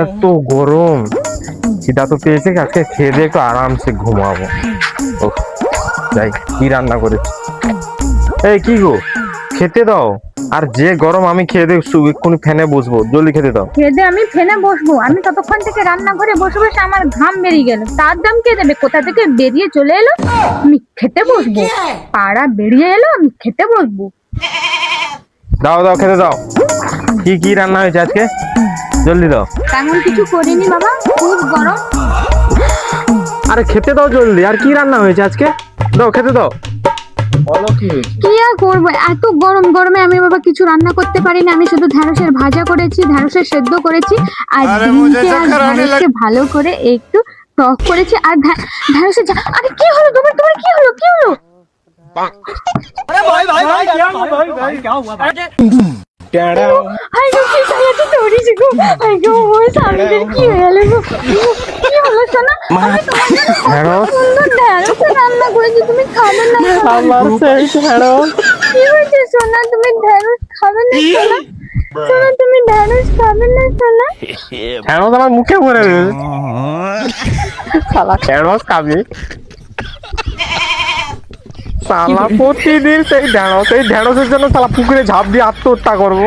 এত গরম, খিদা তো পেয়েছে, আজকে খেয়ে দিয়ে একটু আরামসে ঘুমাবো। ওহ, যাই কি রান্না করেছি। এই কি গো, খেতে দাও। আর যে গরম, আমি খেয়ে দিয়ে এক্ষুনি ফ্যানে বসবো, জলদি খেতে দাও। খেদে আমি ফেনে বসবো? আমি ততক্ষণ থেকে রান্নাঘরে বসে বসে আমার ঘাম বেরিয়ে গেল। তার দাম কে দেবে? কোথা থেকে বেরিয়ে চলে এলো, আমি খেতে বসবো। পাড়া বেরিয়ে এলো, আমি খেতে বসবো। দাও দাও, খেতে দাও। কি কি রান্না হয়েছে আজকে, জলদি দাও। তেমন কিছু করিনি বাবা, খুব গরম। আরে খেতে দাও জলদি। আর কি রান্না হয়েছে আজকে, দাও খেতে দাও। বলো কি হয়েছে। কি আর করবো, এত গরম গরমে আমি বাবা কিছু রান্না করতে পারিনি। আমি শুধু ঢ্যাঁড়সের ভাজা করেছি, ঢ্যাঁড়সের সেদ্ধ করেছি, আর ডিমকে আর ঢ্যাঁড়সকে ভালো করে একটু টক করেছি। আর ঢ্যাঁড়সের আরে কি হলো তোমার, তোমার কি হলো, কি হলো? কি হলো সোনা? রান্না করেছি, তুমি খাবে না? কি হয়েছে সোনা, তুমি ঢ্যাঁড়স খাবে না সোনা? সোনা তুমি ঢ্যাঁড়স খাবে না সোনা? ঢ্যাঁড়স আমার মুখে পড়ে গেছে। শালা ঢ্যাঁড়স খাবি? শালা প্রতিদিন সেই ঢ্যাঁড়স, এই ঢ্যাঁড়সের জন্য শালা পুকুরে ঝাঁপ দিয়ে আত্মহত্যা করবো।